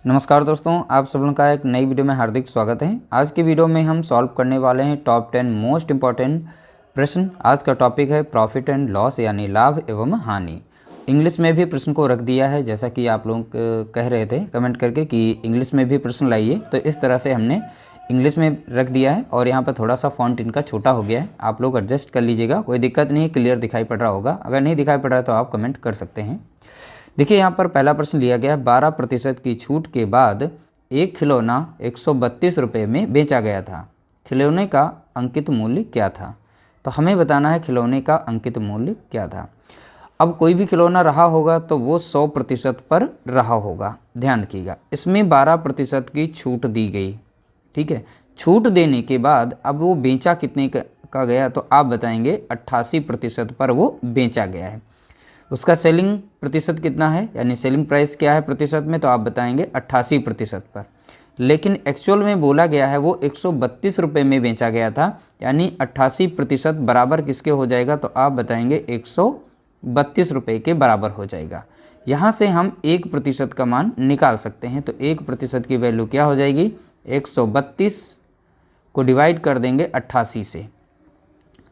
नमस्कार दोस्तों, आप सब लोगों का एक नई वीडियो में हार्दिक स्वागत है। आज की वीडियो में हम सॉल्व करने वाले हैं टॉप 10 मोस्ट इम्पॉर्टेंट प्रश्न। आज का टॉपिक है प्रॉफिट एंड लॉस यानी लाभ एवं हानि। इंग्लिश में भी प्रश्न को रख दिया है, जैसा कि आप लोग कह रहे थे कमेंट करके कि इंग्लिश में भी प्रश्न लाइए, तो इस तरह से हमने इंग्लिश में रख दिया है। और यहाँ पर थोड़ा सा फॉन्ट इनका छोटा हो गया है, आप लोग एडजस्ट कर लीजिएगा, कोई दिक्कत नहीं है। क्लियर दिखाई पड़ रहा होगा, अगर नहीं दिखाई पड़ रहा है तो आप कमेंट कर सकते हैं। देखिए यहाँ पर पहला प्रश्न लिया गया, 12% की छूट के बाद एक खिलौना 132 रुपये में बेचा गया था। खिलौने का अंकित मूल्य क्या था? तो हमें बताना है खिलौने का अंकित मूल्य क्या था। अब कोई भी खिलौना रहा होगा तो वो 100% पर रहा होगा, ध्यान रखिएगा। इसमें 12% की छूट दी गई, ठीक है। छूट देने के बाद अब वो बेचा कितने का गया, तो आप बताएंगे 88% पर वो बेचा गया है। उसका सेलिंग प्रतिशत कितना है, यानी सेलिंग प्राइस क्या है प्रतिशत में, तो आप बताएंगे 88% पर। लेकिन एक्चुअल में बोला गया है वो 132 रुपये में बेचा गया था, यानी 88% बराबर किसके हो जाएगा, तो आप बताएंगे 132 रुपये के बराबर हो जाएगा। यहाँ से हम 1% का मान निकाल सकते हैं। तो 1% की वैल्यू क्या हो जाएगी, 132 को डिवाइड कर देंगे 88 से,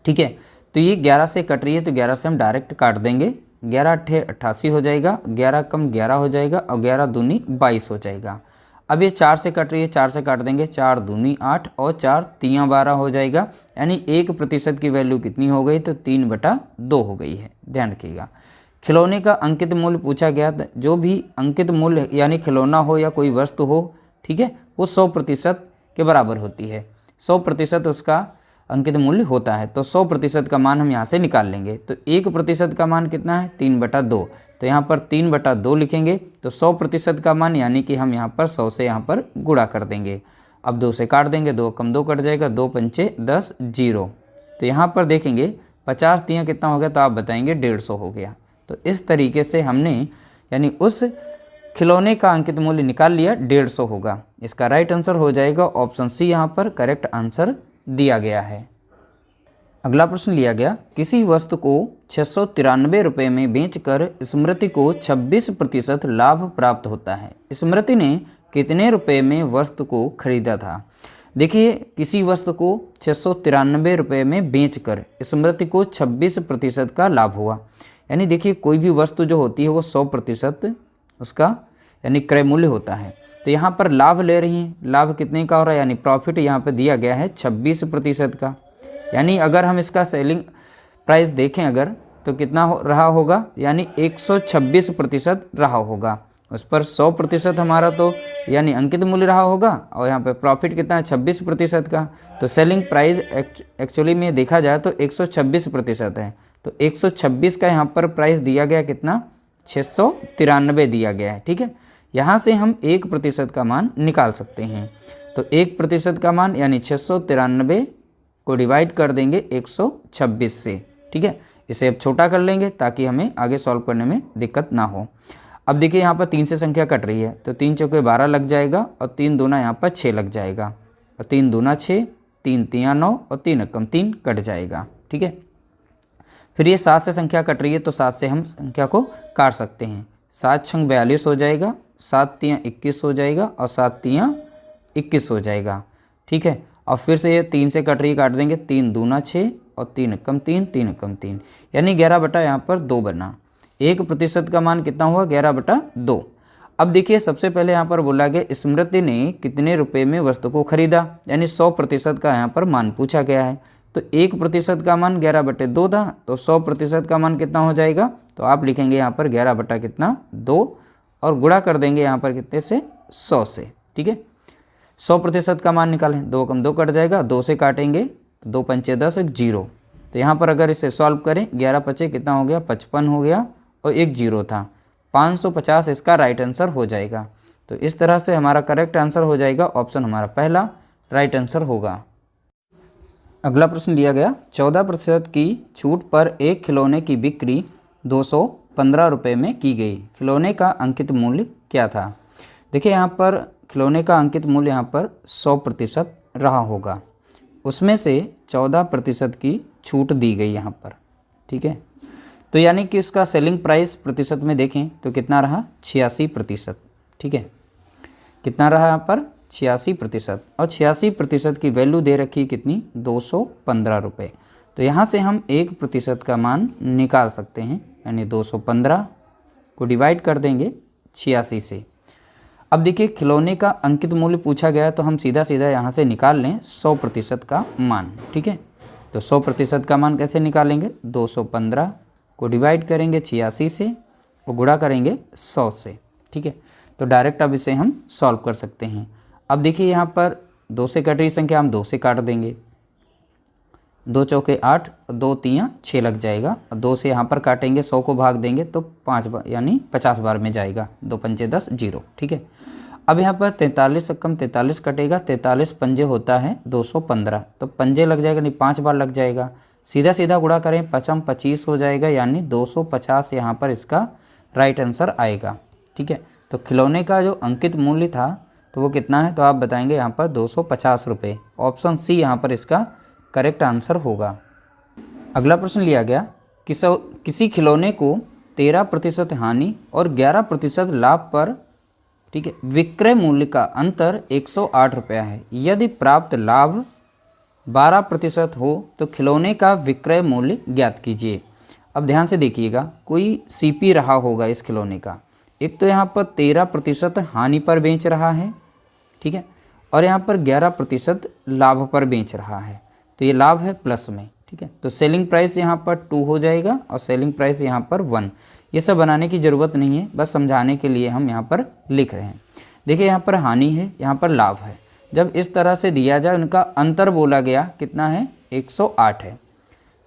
ठीक है। तो ये 11 से कट रही है, तो 11 से हम डायरेक्ट काट देंगे। 11 अट्ठे 88 हो जाएगा, 11 कम 11 हो जाएगा और 11 दूनी 22 हो जाएगा। अब ये 4 से कट रही है, 4 से काट देंगे, 4 दूनी 8 और 4 तियाँ 12 हो जाएगा। यानी 1% की वैल्यू कितनी हो गई, तो 3/2 हो गई है, ध्यान रखिएगा। खिलौने का अंकित मूल्य पूछा गया, जो भी अंकित मूल्य यानी खिलौना हो या कोई वस्तु हो, ठीक है, वो 100% के बराबर होती है। 100% उसका अंकित मूल्य होता है, तो 100% का मान हम यहाँ से निकाल लेंगे। तो 1% का मान कितना है, 3/2। तो यहाँ पर 3/2 लिखेंगे। तो 100% का मान यानी कि हम यहाँ पर 100 से यहाँ पर गुणा कर देंगे। अब 2 से काट देंगे, 2 कम 2 कट जाएगा, 2 पंचे 10 0। तो यहाँ पर देखेंगे 50 तियाँ कितना हो गया, तो आप बताएंगे 150 हो गया। तो इस तरीके से हमने यानी उस खिलौने का अंकित मूल्य निकाल लिया, 150 होगा। इसका राइट आंसर हो जाएगा ऑप्शन सी, यहाँ पर करेक्ट आंसर दिया गया है। अगला प्रश्न लिया गया, किसी वस्तु को 693 रुपये में बेचकर स्मृति को 26% लाभ प्राप्त होता है। स्मृति ने कितने रुपये में वस्तु को खरीदा था? देखिए, किसी वस्तु को 693 रुपये में बेचकर स्मृति को 26% का लाभ हुआ। यानी देखिए, कोई भी वस्तु जो होती है वो 100% उसका यानी क्रय मूल्य होता है। तो यहाँ पर लाभ ले रही हैं, लाभ कितने का हो रहा है, यानी प्रॉफिट यहाँ पर दिया गया है 26% का। यानी अगर हम इसका सेलिंग प्राइस देखें अगर, तो कितना रहा होगा, यानी 126% रहा होगा। उस पर 100% हमारा तो यानी अंकित मूल्य रहा होगा, और यहाँ पे प्रॉफिट कितना है 26% का। तो सेलिंग प्राइस एक्चुअली में देखा जाए तो 126% है। तो 126 का यहाँ पर प्राइस दिया गया कितना, 693 दिया गया है, ठीक है। यहाँ से हम 1% का मान निकाल सकते हैं। तो 1% का मान यानी 693 को डिवाइड कर देंगे 126 से, ठीक है। इसे अब छोटा कर लेंगे ताकि हमें आगे सॉल्व करने में दिक्कत ना हो। अब देखिए यहाँ पर 3 से संख्या कट रही है, तो 3 चौके 12 लग जाएगा और 3 दूना यहाँ पर 6 लग जाएगा, और 3 दूना 6, 3 तियाँ 9 और 3 कम 3 कट जाएगा, ठीक है। फिर ये 7 से संख्या कट रही है, तो 7 से हम संख्या को काट सकते हैं। 7 छंग 42 हो जाएगा, 7 तियाँ 21 हो जाएगा और 7 तियाँ 21 हो जाएगा, ठीक है। और फिर से ये 3 से कट रही है, काट देंगे, 3 दूना 6 और 3 कम 3, 3 कम 3, यानी 11 यहाँ पर 2 बना। 1% का मान कितना हुआ, 11/2। अब देखिए, सबसे पहले यहाँ पर बोला गया स्मृति ने कितने रुपए में वस्तु को खरीदा, यानी 100% का यहाँ पर मान पूछा गया है। तो 1% का मान 11/2 था, तो 100% का मान कितना हो जाएगा, तो आप लिखेंगे यहाँ पर 11 कितना 2 और गुणा कर देंगे यहाँ पर कितने से, 100 से, ठीक है। 100% का मान निकालें, 2 कम 2 कट जाएगा, 2 से काटेंगे, 2 पंचे 10 एक 0। तो यहाँ पर अगर इसे सॉल्व करें, 11 पचे कितना हो गया, 55 हो गया और एक 0 था, 550 इसका राइट आंसर हो जाएगा। तो इस तरह से हमारा करेक्ट आंसर हो जाएगा ऑप्शन हमारा पहला राइट आंसर होगा। अगला प्रश्न लिया गया, 14% की छूट पर एक खिलौने की बिक्री 215 रुपये में की गई। खिलौने का अंकित मूल्य क्या था? देखिए, यहाँ पर खिलौने का अंकित मूल्य यहाँ पर 100% रहा होगा, उसमें से 14% की छूट दी गई यहाँ पर, ठीक है। तो यानी कि उसका सेलिंग प्राइस प्रतिशत में देखें तो कितना रहा, 86%, ठीक है। कितना रहा यहाँ पर 86%, और 86% की वैल्यू दे रखी है कितनी 215 रुपये। तो यहाँ से हम 1% का मान निकाल सकते हैं, यानी 215 को डिवाइड कर देंगे 86 से। अब देखिए खिलौने का अंकित मूल्य पूछा गया है, तो हम सीधा सीधा यहाँ से निकाल लें 100% का मान। ठीक है, तो 100% का मान कैसे निकालेंगे, 215 को डिवाइड करेंगे 86 से और गुणा करेंगे 100 से। ठीक है, तो डायरेक्ट अब इसे हम सॉल्व कर सकते हैं। अब देखिए यहाँ पर 2 से कट रही संख्या हम 2 से काट देंगे, 2 चौके 8, 2 तियाँ 6 लग जाएगा। 2 से यहाँ पर काटेंगे, 100 को भाग देंगे तो 5 बार यानी 50 बार में जाएगा, 2 पंचे 10 0। ठीक है, अब यहाँ पर 43 से कम 43 कटेगा, 43 पंजे होता है 215, तो पंजे लग जाएगा, नहीं 5 बार लग जाएगा। सीधा सीधा गुणा करें, 5 25 हो जाएगा, यानी 250 यहाँ पर इसका राइट आंसर आएगा। ठीक है, तो खिलौने का जो अंकित मूल्य था तो वो कितना है, तो आप बताएंगे यहाँ पर 250 रुपये। ऑप्शन सी यहाँ पर इसका करेक्ट आंसर होगा। अगला प्रश्न लिया गया, किसी खिलौने को 13% हानि और 11% लाभ पर, ठीक है, विक्रय मूल्य का अंतर 108 रुपया है। यदि प्राप्त लाभ 12% हो तो खिलौने का विक्रय मूल्य ज्ञात कीजिए। अब ध्यान से देखिएगा, कोई सीपी रहा होगा इस खिलौने का। एक तो यहाँ पर 13% हानि पर बेच रहा है, ठीक है, और यहाँ पर 11% लाभ पर बेच रहा है, तो ये लाभ है प्लस में। ठीक है, तो सेलिंग प्राइस यहाँ पर 2 हो जाएगा और सेलिंग प्राइस यहाँ पर 1। ये सब बनाने की ज़रूरत नहीं है, बस समझाने के लिए हम यहाँ पर लिख रहे हैं। देखिए यहाँ पर हानि है, यहाँ पर लाभ है। जब इस तरह से दिया जाए, उनका अंतर बोला गया कितना है, 108 है।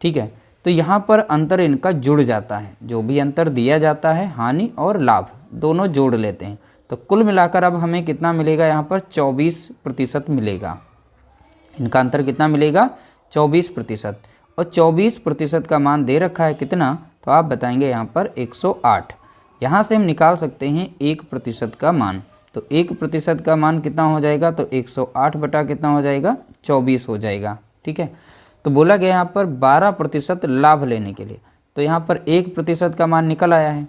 ठीक है, तो यहाँ पर अंतर इनका जुड़ जाता है, जो भी अंतर दिया जाता है हानि और लाभ दोनों जोड़ लेते हैं, तो कुल मिलाकर अब हमें कितना मिलेगा, यहाँ पर 24% मिलेगा। इनका अंतर कितना मिलेगा, 24%, और 24% का मान दे रखा है कितना, तो आप बताएंगे यहाँ पर 108। यहाँ से हम निकाल सकते हैं 1% का मान, तो 1% का मान कितना हो जाएगा, तो 108 बटा कितना हो जाएगा, 24 हो जाएगा। ठीक है, तो बोला गया यहाँ पर 12% लाभ लेने के लिए, तो यहाँ पर 1% का मान निकल आया है।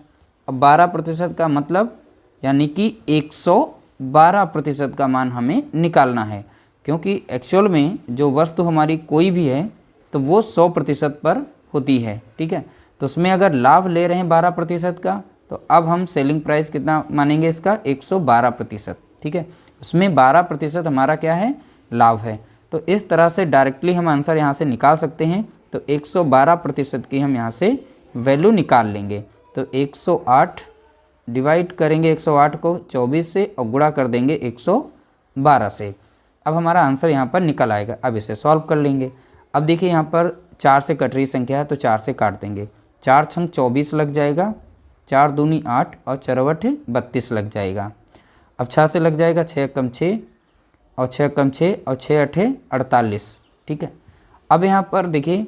अब 12% का मतलब यानी कि 112% का मान हमें निकालना है, क्योंकि एक्चुअल में जो वस्तु हमारी कोई भी है तो वो 100% पर होती है। ठीक है, तो उसमें अगर लाभ ले रहे हैं 12% का, तो अब हम सेलिंग प्राइस कितना मानेंगे इसका, 112%। ठीक है, उसमें 12% हमारा क्या है, लाभ है। तो इस तरह से डायरेक्टली हम आंसर यहाँ से निकाल सकते हैं। तो 112% की हम यहाँ से वैल्यू निकाल लेंगे। तो 108 डिवाइड करेंगे 108 को 24 से और गुणा कर देंगे 112 से। अब हमारा आंसर यहाँ पर निकल आएगा। अब इसे सॉल्व कर लेंगे। अब देखिए यहाँ पर 4 से कट रही संख्या है, तो 4 से काट देंगे। 4 छंग 24 लग जाएगा, 4 दूनी 8 और 4 8 32 लग जाएगा। अब 6 से लग जाएगा, 6 कम 6 और 6 कम 6 और 6 8 48। ठीक है, अब यहाँ पर देखिए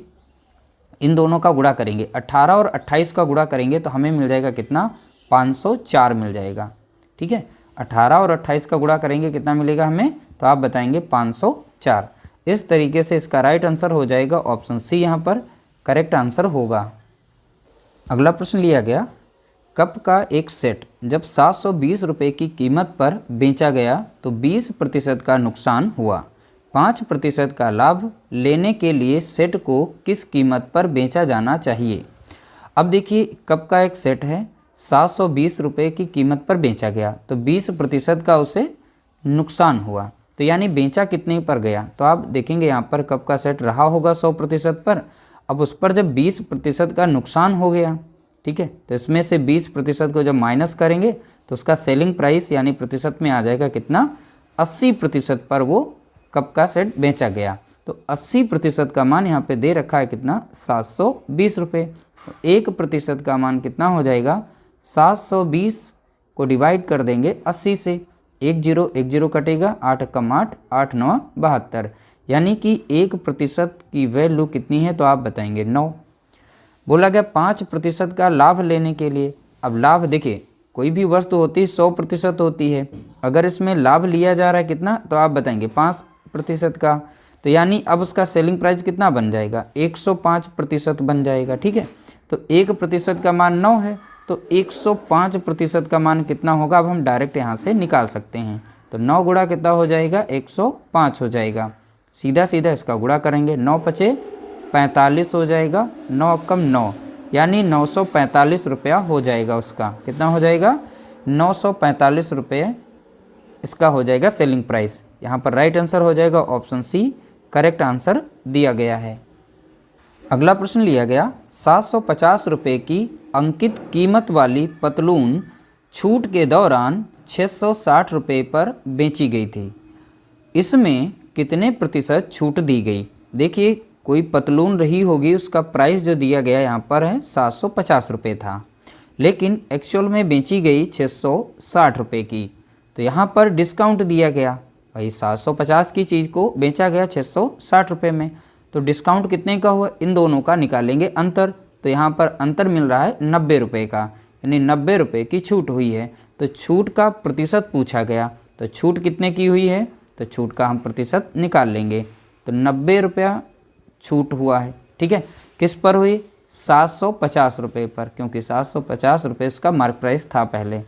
इन दोनों का गुणा करेंगे, 18 और 28 का गुणा करेंगे तो हमें मिल जाएगा कितना, 504 मिल जाएगा। ठीक है, 18 और 28 का गुणा करेंगे कितना मिलेगा हमें, तो आप बताएंगे 504। इस तरीके से इसका राइट आंसर हो जाएगा ऑप्शन सी, यहाँ पर करेक्ट आंसर होगा। अगला प्रश्न लिया गया, कप का एक सेट जब 720 रुपये की कीमत पर बेचा गया तो 20% का नुकसान हुआ। 5% का लाभ लेने के लिए सेट को किस कीमत पर बेचा जाना चाहिए। अब देखिए कप का एक सेट है, 720 रुपये की कीमत पर बेचा गया तो 20% का उसे नुकसान हुआ, तो यानी बेचा कितने पर गया। तो आप देखेंगे यहाँ पर कप का सेट रहा होगा 100% पर, अब उस पर जब 20% का नुकसान हो गया, ठीक है, तो इसमें से 20% को जब माइनस करेंगे तो उसका सेलिंग प्राइस यानी प्रतिशत में आ जाएगा कितना, 80% पर वो कप का सेट बेचा गया। तो 80% का मान यहाँ पे दे रखा है कितना, 720 रुपये। 1% का मान कितना हो जाएगा, 720 को डिवाइड कर देंगे 80 से, 1 0 कटेगा, 8 कम 8, 8 9 72, यानी कि 1% की वैल्यू कितनी है, तो आप बताएंगे 9। बोला गया 5% का लाभ लेने के लिए। अब लाभ देखिए कोई भी वस्तु होती है 100% होती है, अगर इसमें लाभ लिया जा रहा है कितना, तो आप बताएंगे 5% का, तो यानी अब उसका सेलिंग प्राइस कितना बन जाएगा, 105% बन जाएगा। ठीक है, तो 1% का मान 9 है, तो 105% का मान कितना होगा, अब हम डायरेक्ट यहाँ से निकाल सकते हैं। तो 9 गुणा कितना हो जाएगा, 105 हो जाएगा। सीधा सीधा इसका गुणा करेंगे, 9 पचे 45 हो जाएगा, 9 कम 9 यानी 945 रुपया हो जाएगा उसका। कितना हो जाएगा, 945 रुपये इसका हो जाएगा सेलिंग प्राइस। यहाँ पर राइट आंसर हो जाएगा ऑप्शन सी, करेक्ट आंसर दिया गया है। अगला प्रश्न लिया गया, 750 रुपये की अंकित कीमत वाली पतलून छूट के दौरान 660 रुपये पर बेची गई थी, इसमें कितने प्रतिशत छूट दी गई। देखिए कोई पतलून रही होगी, उसका प्राइस जो दिया गया यहाँ पर है 750 रुपये था, लेकिन एक्चुअल में बेची गई 660 रुपये की। तो यहाँ पर डिस्काउंट दिया गया, भाई 750 की चीज़ को बेचा गया 660 रुपये में, तो डिस्काउंट कितने का हुआ, इन दोनों का निकालेंगे अंतर। तो यहाँ पर अंतर मिल रहा है 90 रुपये का, यानी 90 रुपये की छूट हुई है। तो छूट का प्रतिशत पूछा गया, तो छूट कितने की हुई है, तो छूट का हम प्रतिशत निकाल लेंगे। तो 90 रुपया छूट हुआ है, ठीक है। किस पर हुई, 750 रुपये पर, क्योंकि 750 रुपये उसका मार्क प्राइस था पहले।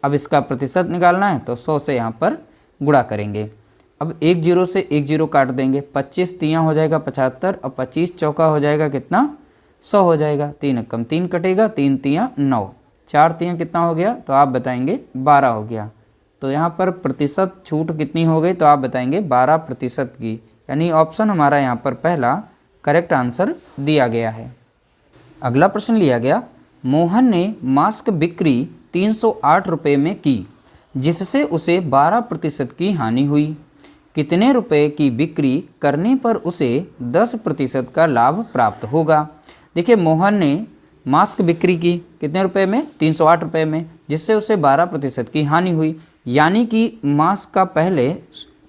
अब इसका प्रतिशत निकालना है तो 100 से यहाँ पर गुणा करेंगे। अब 1 0 से 1 0 काट देंगे, 25 तियाँ हो जाएगा 75 और 25 चौका हो जाएगा कितना, 100 हो जाएगा। 3 कम 3 कटेगा, 3 तियाँ 9, 4 तियाँ कितना हो गया, तो आप बताएंगे 12 हो गया। तो यहाँ पर प्रतिशत छूट कितनी हो गई, तो आप बताएंगे 12% की, यानी ऑप्शन हमारा यहाँ पर पहला करेक्ट आंसर दिया गया है। अगला प्रश्न लिया गया, मोहन ने मास्क बिक्री 308 रुपये में की, जिससे उसे 12% की हानि हुई। कितने रुपए की बिक्री करने पर उसे 10% का लाभ प्राप्त होगा। देखिए मोहन ने मास्क बिक्री की कितने रुपए में, 308 रुपये में, जिससे उसे 12% की हानि हुई, यानी कि मास्क का पहले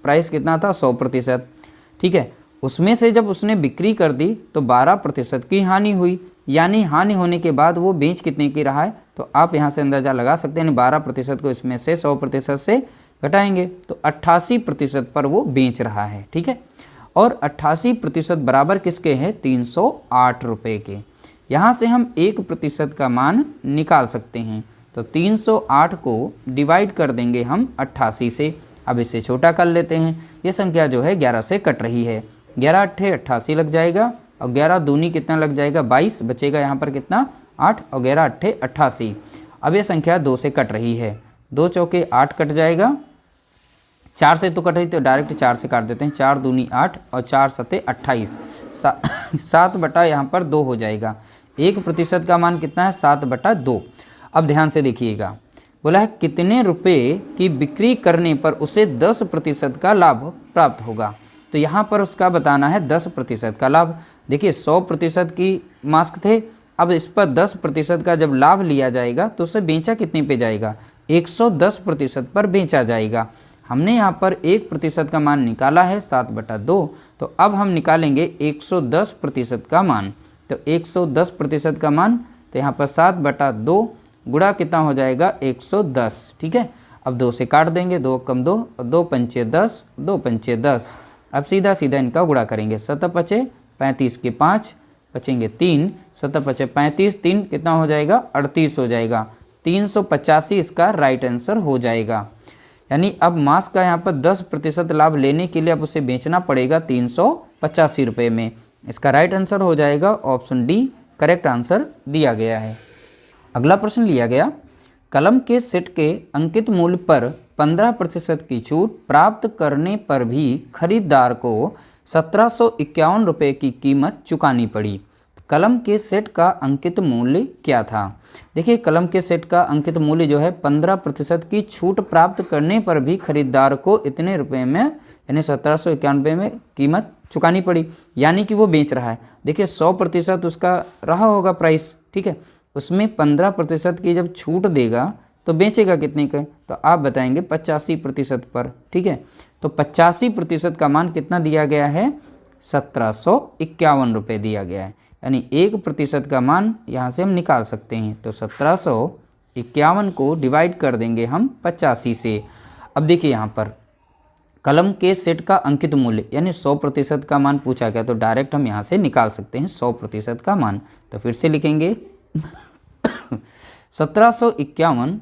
प्राइस कितना था, 100%, ठीक है। उसमें से जब उसने बिक्री कर दी तो 12% की हानि हुई, यानी हानि होने के बाद वो बेच कितने की रहा है, तो आप यहाँ से अंदाज़ा लगा सकते हैं। 12% को इसमें से 100% से घटाएंगे तो 88% पर वो बेच रहा है, ठीक है। और 88% बराबर किसके हैं, 308 रुपये के। यहाँ से हम 1% का मान निकाल सकते हैं, तो 308 को डिवाइड कर देंगे हम 88 से। अब इसे छोटा कर लेते हैं, ये संख्या जो है 11 से कट रही है, 11 अट्ठे 88 लग जाएगा, और 11 दूनी कितना लग जाएगा, 22, बचेगा यहाँ पर कितना, 8, और 11 अट्ठे 88। अब ये संख्या 2 से कट रही है, 2 चौके 8 कट जाएगा, 4 से तो कट रही तो डायरेक्ट 4 से काट देते हैं, 4 दूनी 8 और 4 सते 28, 7 बटा यहाँ पर 2 हो जाएगा। 1% का मान कितना है, 7/2। अब ध्यान से देखिएगा, बोला है कितने रुपए की बिक्री करने पर उसे 10% का लाभ प्राप्त होगा। तो यहाँ पर उसका बताना है 10% का लाभ। देखिए 100% की मास्क थे, अब इस पर 10% का जब लाभ लिया जाएगा तो उसे बेचा कितने पे जाएगा, 110% पर बेचा जाएगा। हमने यहाँ पर 1% का मान निकाला है 7/2, तो अब हम निकालेंगे 110% का मान। तो 110% का मान, तो यहाँ पर 7/2 गुणा कितना हो जाएगा, 110, ठीक है। अब 2 से काट देंगे, 2 कम 2, 2 पंचे 10, 2 पंचे 10। अब सीधा सीधा इनका गुणा करेंगे, 7 पचे 35 के 5, बचेंगे 3, 7 पचे 35, 3 कितना हो जाएगा, 38 हो जाएगा। 385 इसका राइट आंसर हो जाएगा। यानी अब मास्क का यहाँ पर 10% लाभ लेने के लिए अब उसे बेचना पड़ेगा 385 रुपये में। इसका राइट आंसर हो जाएगा ऑप्शन डी, करेक्ट आंसर दिया गया है। अगला प्रश्न लिया गया, कलम के सेट के अंकित मूल्य पर 15% की छूट प्राप्त करने पर भी खरीदार को 1751 रुपये की कीमत चुकानी पड़ी। कलम के सेट का अंकित मूल्य क्या था। देखिए कलम के सेट का अंकित मूल्य जो है 15% की छूट प्राप्त करने पर भी खरीदार को इतने रुपए में, यानी 1751 रुपये में कीमत चुकानी पड़ी, यानी कि वो बेच रहा है। देखिए 100% उसका रहा होगा प्राइस, ठीक है, उसमें 15% की जब छूट देगा तो बेचेगा कितने का, तो आप बताएंगे 85% पर, ठीक है। तो 85% का मान कितना दिया गया है, 1751 रुपये दिया गया है, यानी 1% का मान यहाँ से हम निकाल सकते हैं। तो 1751 को डिवाइड कर देंगे हम 85 से। अब देखिए यहाँ पर कलम के सेट का अंकित मूल्य यानी 100% का मान पूछा गया, तो डायरेक्ट हम यहाँ से निकाल सकते हैं 100% का मान। तो फिर से लिखेंगे 1751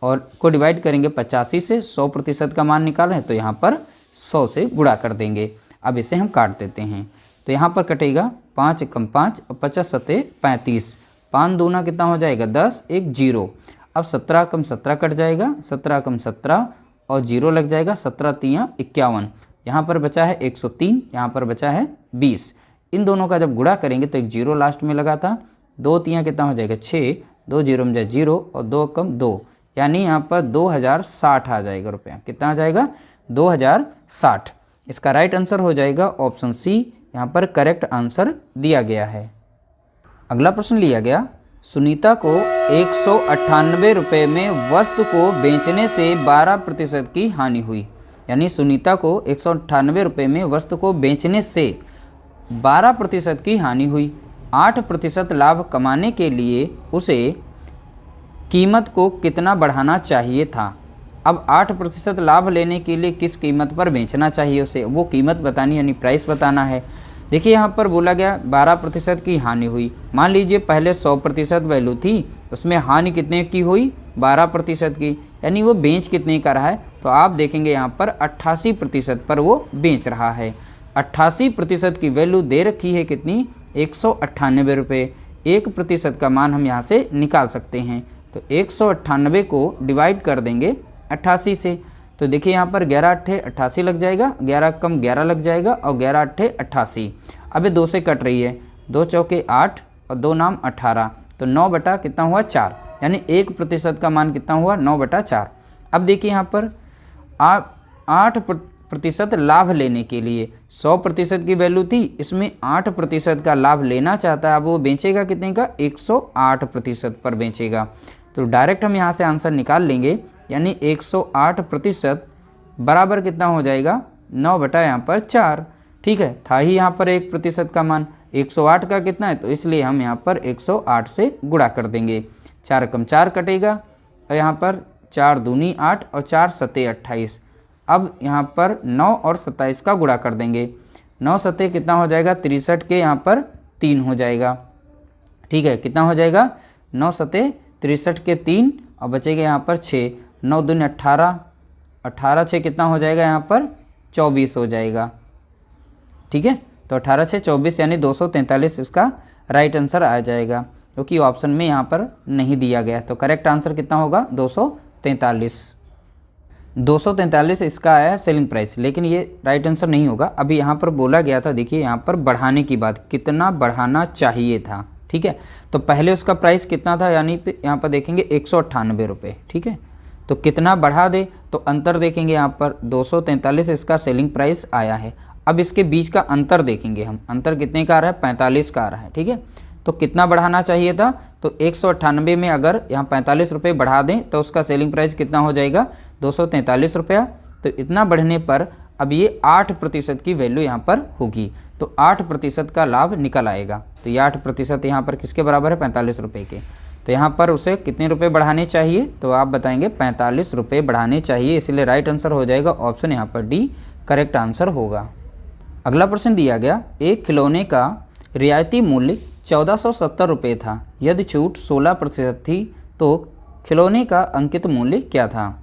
और को डिवाइड करेंगे 85 से, 100% का मान निकाल रहे हैं तो यहाँ पर 100 से गुणा कर देंगे। अब इसे हम काट देते हैं तो यहाँ पर कटेगा 5 एकम 5 और 50 सत्ते 35, 5 दूना कितना हो जाएगा 10, 1 0। अब 17 कम 17 कट जाएगा, 17 कम 17 और 0 लग जाएगा, 17 तियाँ 51। यहाँ पर बचा है 103, यहाँ पर बचा है 20। इन दोनों का जब गुणा करेंगे तो एक 0 लास्ट में लगा था, 2 तियाँ कितना हो जाएगा 6, 2 0 में जाए 0 और 2 कम 2, यानी यहाँ पर 2060 आ जाएगा रुपया। कितना आ जाएगा 2060। इसका राइट आंसर हो जाएगा ऑप्शन सी, यहाँ पर करेक्ट आंसर दिया गया है। अगला प्रश्न लिया गया, सुनीता को 198 रुपये में वस्तु को बेचने से 12% की हानि हुई। यानी सुनीता को 198 रुपये में वस्तु को बेचने से 12% की हानि हुई। 8% लाभ कमाने के लिए उसे कीमत को कितना बढ़ाना चाहिए था। अब 8% लाभ लेने के लिए किस कीमत पर बेचना चाहिए उसे, वो कीमत बतानी यानी प्राइस बताना है। देखिए यहाँ पर बोला गया 12% की हानि हुई। मान लीजिए पहले 100% वैल्यू थी, उसमें हानि कितने की हुई 12% की, यानी वो बेच कितने का रहा है, तो आप देखेंगे यहाँ पर 88% पर वो बेच रहा है। 88% की वैल्यू दे रखी है कितनी 198 रुपये। 1% का मान हम यहाँ से निकाल सकते हैं, तो 198 को डिवाइड कर देंगे 88 से, तो देखिए यहाँ पर 11 8 88 लग जाएगा, 11 कम 11 लग जाएगा और 11 8 88। अब ये 2 से कट रही है, 2 चौके 8 और 2 नाम 18, तो 9 बटा कितना हुआ 4, यानी 1% का मान कितना हुआ 9 बटा 4। अब देखिए यहाँ पर 8% लाभ लेने के लिए 100% की वैल्यू थी, इसमें 8% का लाभ लेना चाहता है। अब वो बेचेगा कितने का 108% पर बेचेगा, तो डायरेक्ट हम यहाँ से आंसर निकाल लेंगे, यानी 108% बराबर कितना हो जाएगा 9 बटा यहाँ पर 4। ठीक है, था ही यहाँ पर 1% का मान, 108 का कितना है, तो इसलिए हम यहाँ पर 108 से गुणा कर देंगे। 4 कम 4 कटेगा और यहाँ पर 4 दूनी 8 और 4 सत्ते 28। अब यहाँ पर 9 और 27 का गुणा कर देंगे, 9 सत्ते कितना हो जाएगा 63 के यहाँ पर 3 हो जाएगा। ठीक है, कितना हो जाएगा 9 सत्ते 63 के 3 और बचेगा यहाँ पर 6, 9 दूनी 18, 18 6 कितना हो जाएगा यहाँ पर 24 हो जाएगा। ठीक है, तो 18 6 24 यानी 243 इसका राइट आंसर आ जाएगा, क्योंकि ऑप्शन में यहाँ पर नहीं दिया गया। तो करेक्ट आंसर कितना होगा 243 इसका आया है सेलिंग प्राइस, लेकिन ये राइट आंसर नहीं होगा। अभी यहाँ पर बोला गया था, देखिए यहाँ पर बढ़ाने की बात, कितना बढ़ाना चाहिए था। ठीक है, तो पहले उसका प्राइस कितना था, यानी यहाँ पर देखेंगे 198 रुपये। ठीक है, तो कितना बढ़ा दे, तो अंतर देखेंगे यहाँ पर 243 इसका सेलिंग प्राइस आया है। अब इसके बीच का अंतर देखेंगे हम, अंतर कितने का आ रहा है 45 का आ रहा है। ठीक है, तो कितना बढ़ाना चाहिए था, तो 198 में अगर यहाँ 45 रुपये बढ़ा दें तो उसका सेलिंग प्राइस कितना हो जाएगा 243 रुपया। तो इतना बढ़ने पर अब ये 8% की वैल्यू यहाँ पर होगी, तो 8% का लाभ निकल आएगा। तो ये 8% यहाँ पर किसके बराबर है 45 रुपये के, तो यहाँ पर उसे कितने रुपए बढ़ाने चाहिए, तो आप बताएंगे 45 रुपये बढ़ाने चाहिए, इसलिए राइट आंसर हो जाएगा ऑप्शन यहाँ पर डी करेक्ट आंसर होगा। अगला प्रश्न दिया गया, एक खिलौने का रियायती मूल्य 1470 रुपये था, यदि छूट 16% थी तो खिलौने का अंकित मूल्य क्या था।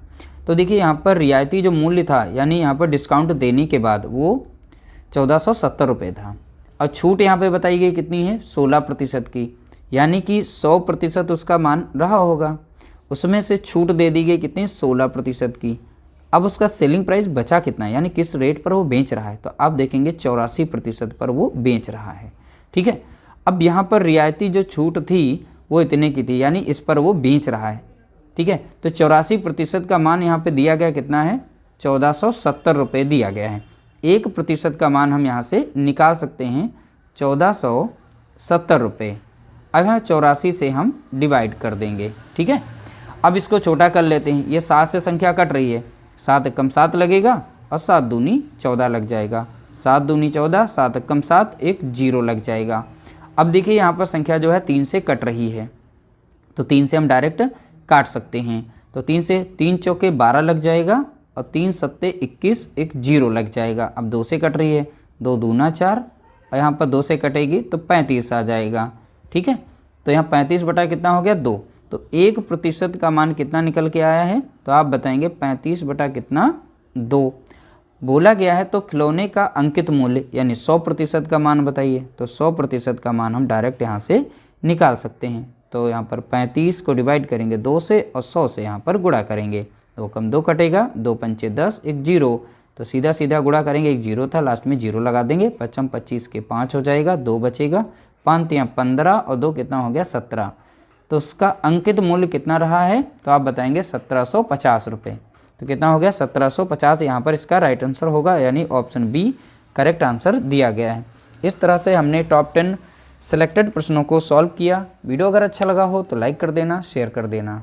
तो देखिए यहाँ पर रियायती जो मूल्य था, यानी यहाँ पर डिस्काउंट देने के बाद वो 1470 रुपये था, और छूट यहाँ पे बताई गई कितनी है 16% की, यानी कि 100% उसका मान रहा होगा, उसमें से छूट दे दी गई कितनी 16% की। अब उसका सेलिंग प्राइस बचा कितना है, यानी किस रेट पर वो बेच रहा है, तो आप देखेंगे 84% पर वो बेच रहा है। ठीक है, अब यहाँ पर रियायती जो छूट थी वो इतने की थी, यानी इस पर वो बेच रहा है। ठीक है, तो 84% का मान यहाँ पे दिया गया कितना है 1470 रुपये दिया गया है। 1% का मान हम यहाँ से निकाल सकते हैं 1470 रुपये। अब यहाँ 84 से हम डिवाइड कर देंगे। ठीक है, अब इसको छोटा कर लेते हैं, ये 7 से संख्या कट रही है, 7 कम 7 लगेगा और 7 दूनी 14 लग जाएगा, 7 दूनी 14, 7 कम 7 एक 0 लग जाएगा। अब देखिए यहाँ पर संख्या जो है 3 से कट रही है, तो 3 से हम डायरेक्ट काट सकते हैं, तो 3 से 3 चौके 12 लग जाएगा और 3 सत्ते 21 एक 0 लग जाएगा। अब 2 से कट रही है, 2 दूना 4 और यहाँ पर 2 से कटेगी तो 35 आ जाएगा। ठीक है, तो यहाँ 35 बटा कितना हो गया 2, तो 1% का मान कितना निकल के आया है, तो आप बताएंगे 35 बटा कितना 2। बोला गया है तो खिलौने का अंकित मूल्य यानी 100% का मान बताइए, तो 100% का मान हम डायरेक्ट यहाँ से निकाल सकते हैं। तो यहाँ पर 35 को डिवाइड करेंगे 2 से और 100 से यहाँ पर गुणा करेंगे, 2 कम 2 कटेगा, 2 पंचे 10, 1 0, तो सीधा सीधा गुणा करेंगे, 1 0 था लास्ट में 0 लगा देंगे, 55 25 के 5 हो जाएगा, 2 बचेगा, 5 यहाँ 15 और 2 कितना हो गया 17। तो उसका अंकित मूल्य कितना रहा है, तो आप बताएंगे 1750 रुपये। तो कितना हो गया 1750, यहाँ पर इसका राइट आंसर होगा, यानी ऑप्शन बी करेक्ट आंसर दिया गया है। इस तरह से हमने टॉप 10 सिलेक्टेड प्रश्नों को सॉल्व किया। वीडियो अगर अच्छा लगा हो तो लाइक कर देना, शेयर कर देना।